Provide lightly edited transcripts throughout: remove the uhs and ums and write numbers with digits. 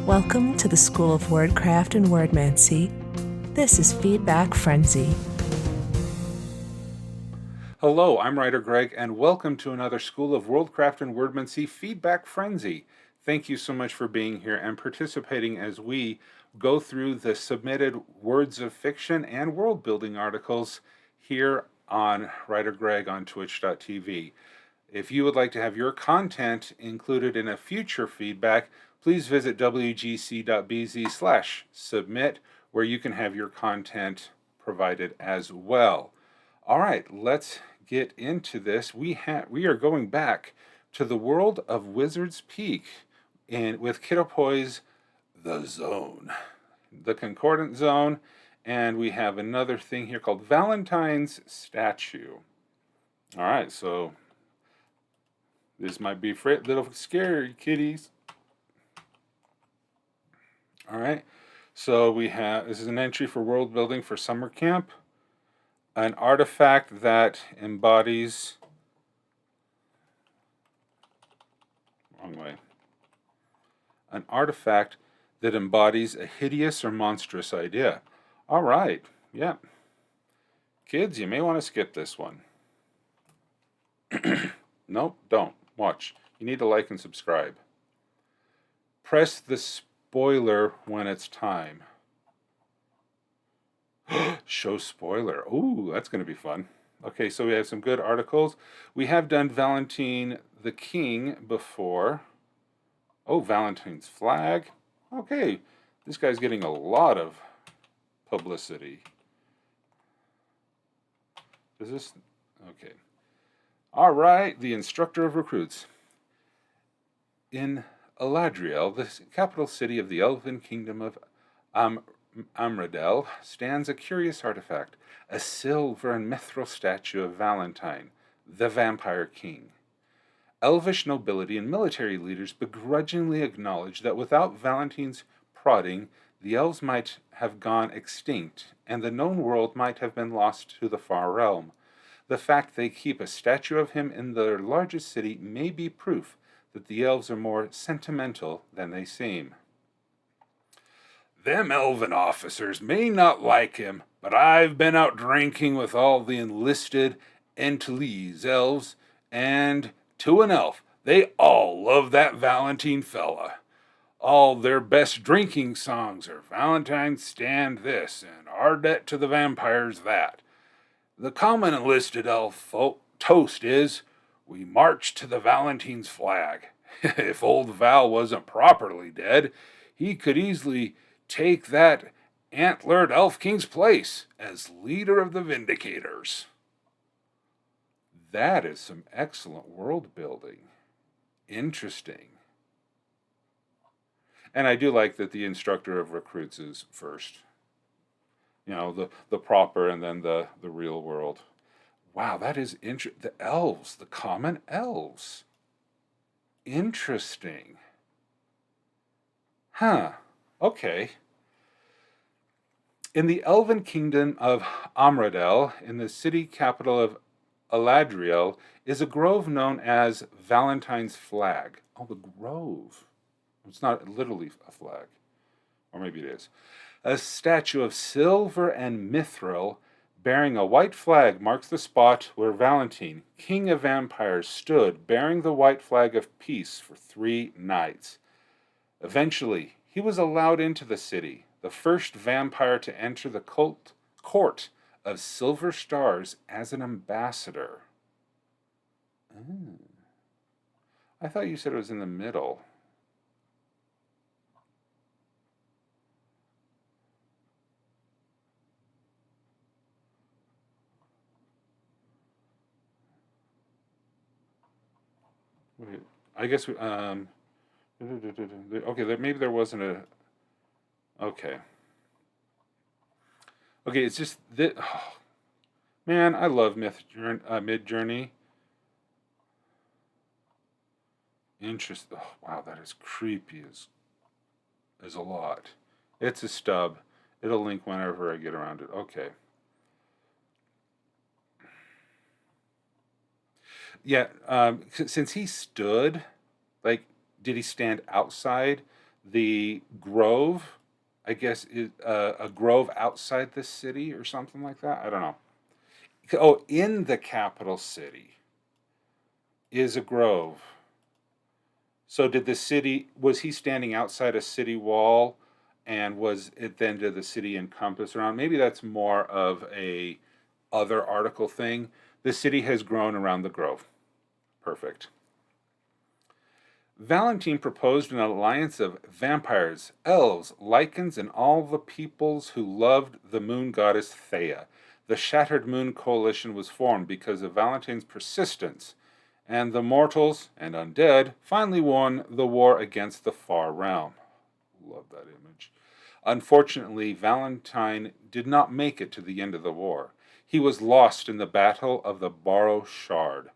Welcome to the School of Wordcraft and Worldmancy. This is Feedback Frenzy. Hello, I'm WriterGreg, and welcome to another School of Worldcraft and Worldmancy Feedback Frenzy. Thank you so much for being here and participating as we go through the submitted words of fiction and world-building articles here on WriterGreg on twitch.tv. If you would like to have your content included in a future feedback, please visit wgc.bz/submit, where you can have your content provided as well. All right, let's get into this. We are going back to the world of Wizard's Peak with kitoypoy's The Zone, the Concordant Zone, and we have another thing here called Valentine's Statue. All right, so this might be a little scary, kiddies. All right, so this is an entry for world building for summer camp. An artifact that embodies, an artifact that embodies a hideous or monstrous idea. All right, yeah. Kids, you may want to skip this one. Nope, don't. Watch. You need to like and subscribe. Press the spoiler when it's time. Show spoiler. Ooh, that's going to be fun. Okay, so we have some good articles. We have done Valentine the King before. Oh, Valentine's flag. Okay, this guy's getting a lot of publicity. Is this... Okay. All right, the instructor of recruits. In Eladriel, the capital city of the elven kingdom of Amradel, stands a curious artifact, a silver and mithril statue of Valentine, the Vampire King. Elvish nobility and military leaders begrudgingly acknowledge that without Valentine's prodding, the elves might have gone extinct, and the known world might have been lost to the far realm. The fact they keep a statue of him in their largest city may be proof that the elves are more sentimental than they seem. Them elven officers may not like him, but I've been out drinking with all the enlisted Entleese elves, and to an elf, they all love that Valentine fella. All their best drinking songs are Valentine's Stand this, and Our Debt to the Vampires that. The common enlisted elf toast is, we march to the Valentine's flag. If old Val wasn't properly dead, he could easily take that antlered elf king's place as leader of the Vindicators. That is some excellent world building. Interesting. And I do like that the instructor of recruits is first. You know, the proper and then the real world. Wow, that is interesting. The elves, the common elves. Interesting. Huh. Okay. In the elven kingdom of Amradel, in the city capital of Eladriel, is a grove known as Valentine's Flag. Oh, the grove. It's not literally a flag. Or maybe it is. A statue of silver and mithril bearing a white flag marks the spot where Valentine, king of vampires, stood bearing the white flag of peace for 3 nights. Eventually, he was allowed into the city, the first vampire to enter the court of silver stars as an ambassador. I thought you said it was in the middle. Wait, I guess okay, maybe there wasn't a... Okay. Okay, it's just that... Oh, man, I love Mid-Journey. Interesting. Oh, wow, that is creepy as a lot. It's a stub. It'll link whenever I get around it. Okay. Yeah, since he stood, like, did he stand outside The grove, I guess, is a grove outside the city or something like that. I don't know. Oh, in the capital city is a grove. So did the city, was he standing outside a city wall, and was it then, did the city encompass around? Maybe that's more of a other article thing. The city has grown around the grove. Perfect. Valentine proposed an alliance of vampires, elves, lycans, and all the peoples who loved the moon goddess Thea. The Shattered Moon Coalition was formed because of Valentine's persistence, and the mortals and undead finally won the war against the far realm. Love that image. Unfortunately, Valentine did not make it to the end of the war. He was lost in the Battle of the Borrow Shard.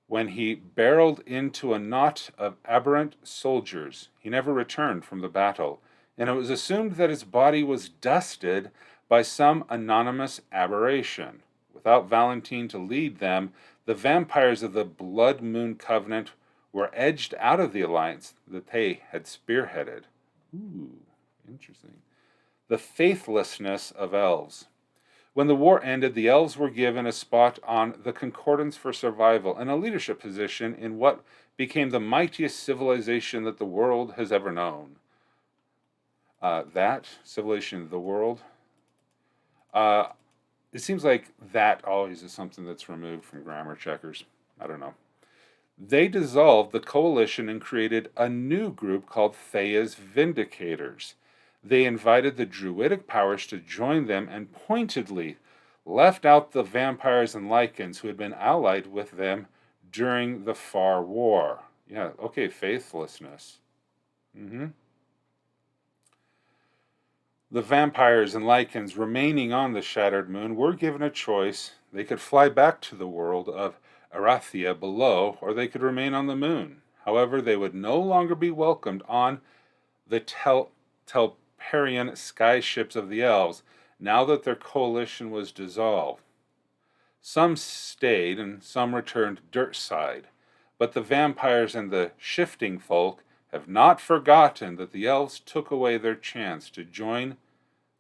When he barreled into a knot of aberrant soldiers, he never returned from the battle, and it was assumed that his body was dusted by some anonymous aberration. Without Valentine to lead them, the vampires of the Blood Moon Covenant were edged out of the alliance that they had spearheaded. Ooh, interesting. The faithlessness of elves. When the war ended, the elves were given a spot on the Concordance for survival and a leadership position in what became the mightiest civilization that the world has ever known. That civilization of the world. It seems like that always is something that's removed from grammar checkers. I don't know. They dissolved the coalition and created a new group called Thea's Vindicators. They invited the druidic powers to join them and pointedly left out the vampires and lycans who had been allied with them during the Far War. Yeah, okay, faithlessness. The vampires and lycans remaining on the Shattered Moon were given a choice. They could fly back to the world of Arathia below, or they could remain on the moon. However, they would no longer be welcomed on the Telperian sky ships of the elves, now that their coalition was dissolved. Some stayed and some returned dirtside, but the vampires and the shifting folk have not forgotten that the elves took away their chance to join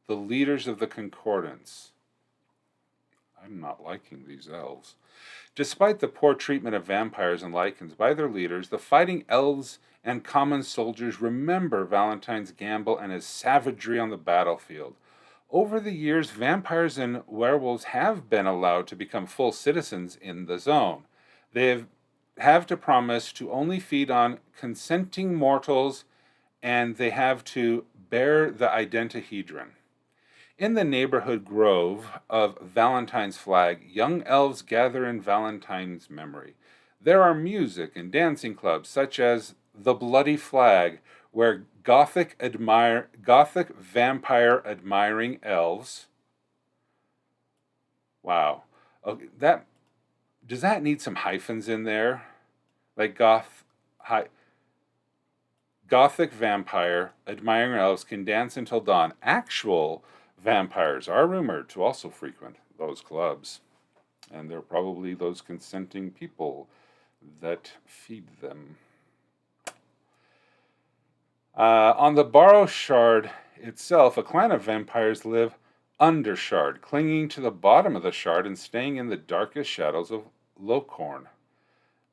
the leaders of the Concordance. I'm not liking these elves. Despite the poor treatment of vampires and lycans by their leaders, the fighting elves and common soldiers remember Valentine's gamble and his savagery on the battlefield. Over the years, vampires and werewolves have been allowed to become full citizens in the zone. They have to promise to only feed on consenting mortals, and they have to bear the identahedron. In the neighborhood grove of Valentine's flag, young elves gather in Valentine's memory. There are music and dancing clubs such as the Bloody Flag, where Gothic vampire admiring elves. Wow. Okay, does that need some hyphens in there? Like Gothic vampire admiring elves can dance until dawn. Actual vampires are rumored to also frequent those clubs, and they're probably those consenting people that feed them. On the Borrow Shard itself, a clan of vampires live under Shard, clinging to the bottom of the Shard and staying in the darkest shadows of Lokhorn.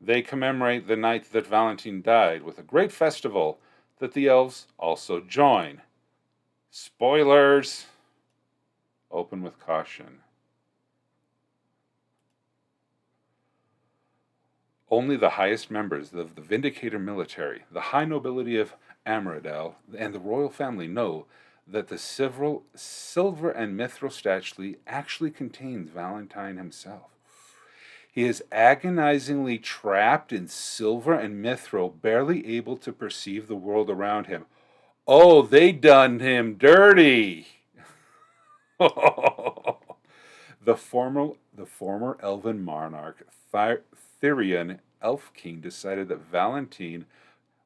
They commemorate the night that Valentine died with a great festival that the elves also join. Spoilers! Open with caution. Only the highest members of the Vindicator military, the high nobility of Amaradel, and the royal family know that the silver and mithril statue actually contains Valentine himself. He is agonizingly trapped in silver and mithril, barely able to perceive the world around him. Oh, they done him dirty! The former elven monarch, Therian Elf King, decided that Valentine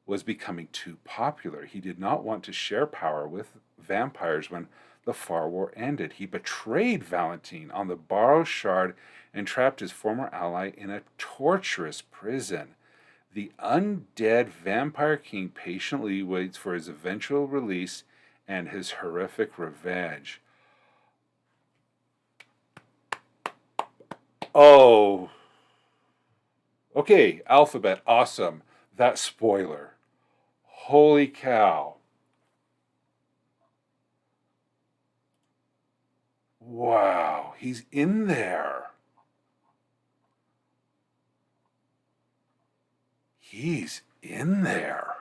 was becoming too popular. He did not want to share power with vampires when the Far War ended. He betrayed Valentine on the Borrow Shard and trapped his former ally in a torturous prison. The undead vampire king patiently waits for his eventual release and his horrific revenge. Oh. Okay, alphabet, awesome. That spoiler. Holy cow. Wow, he's in there. He's in there.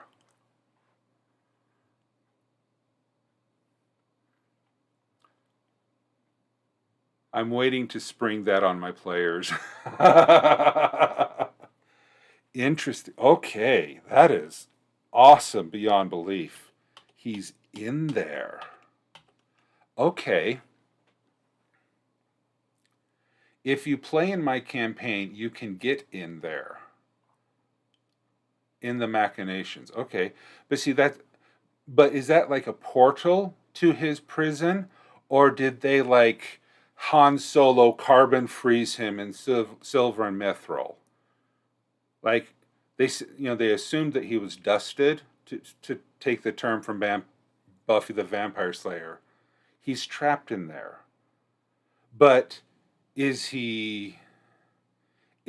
I'm waiting to spring that on my players. Interesting. Okay, that is awesome beyond belief. He's in there. Okay. If you play in my campaign, you can get in there. In the machinations. Okay. But see but is that like a portal to his prison, or did they like Han Solo carbon freeze him in silver and mithril? Like they assumed that he was dusted, to take the term from Buffy the Vampire Slayer. He's trapped in there. But is it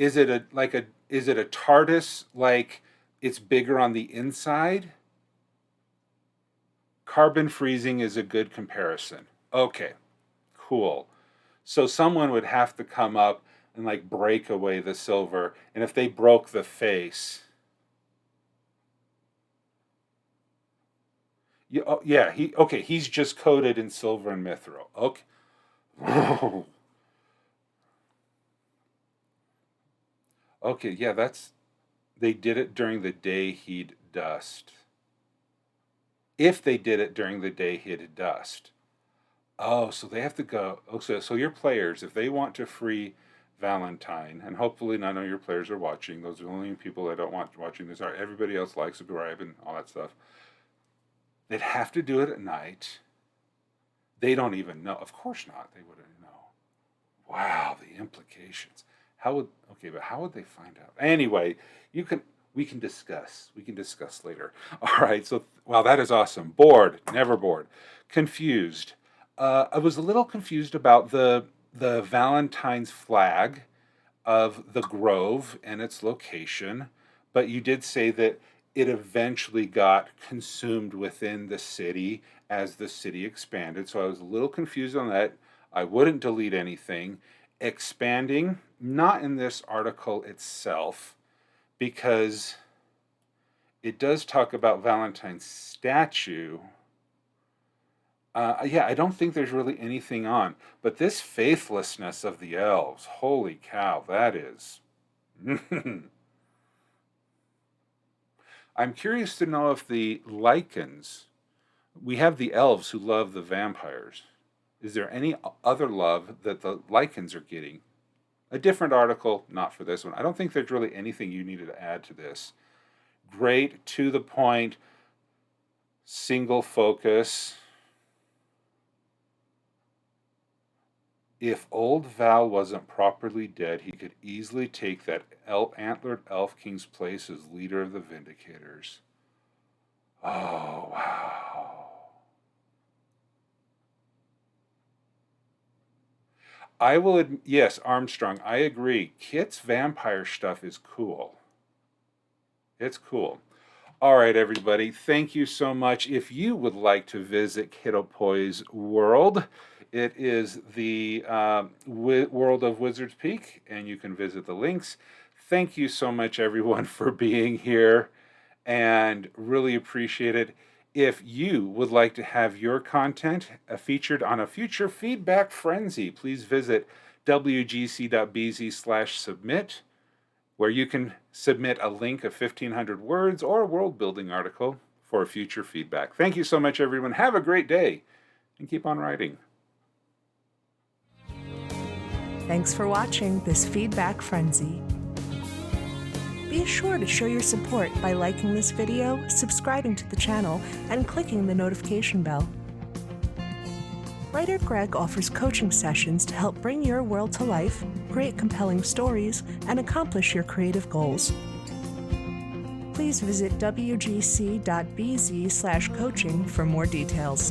a TARDIS, like it's bigger on the inside? Carbon freezing is a good comparison. Okay, cool. So someone would have to come up and like break away the silver, and if they broke the face, he's just coated in silver and mithril. Okay. Okay, yeah, they did it during the day he'd dust. If they did it during the day he'd dust. Oh, so they have to go. Okay, so your players, if they want to free Valentine, and hopefully none of your players are watching. Those are the only people that don't want watching this. Are everybody else likes subscribe and all that stuff. They'd have to do it at night. They don't even know. Of course not. They wouldn't know. Wow, the implications. But how would they find out? Anyway, we can discuss. We can discuss later. All right. So, wow, that is awesome. Bored, never bored. Confused. I was a little confused about the Valentine's flag of the Grove and its location, but you did say that it eventually got consumed within the city as the city expanded. So I was a little confused on that. I wouldn't delete anything. Expanding, not in this article itself, because it does talk about Valentine's statue. I don't think there's really anything on. But this faithlessness of the elves, holy cow, that is. I'm curious to know if the lichens, we have the elves who love the vampires. Is there any other love that the lichens are getting? A different article, not for this one. I don't think there's really anything you needed to add to this. Great, to the point, single focus. If old Val wasn't properly dead, he could easily take that antlered elf king's place as leader of the Vindicators. Oh, wow. Yes, Armstrong, I agree. Kit's vampire stuff is cool. It's cool. All right, everybody, thank you so much. If you would like to visit kitoypoy's world, it is the World of Wizards Peak, and you can visit the links. Thank you so much, everyone, for being here, and really appreciate it. If you would like to have your content featured on a future Feedback Frenzy, please visit wgc.bz/submit, where you can submit a link of 1,500 words or a world-building article for future feedback. Thank you so much, everyone. Have a great day, and keep on writing. Thanks for watching this Feedback Frenzy. Be sure to show your support by liking this video, subscribing to the channel, and clicking the notification bell. WriterGreg offers coaching sessions to help bring your world to life, create compelling stories, and accomplish your creative goals. please visit wgc.bz/coaching for more details.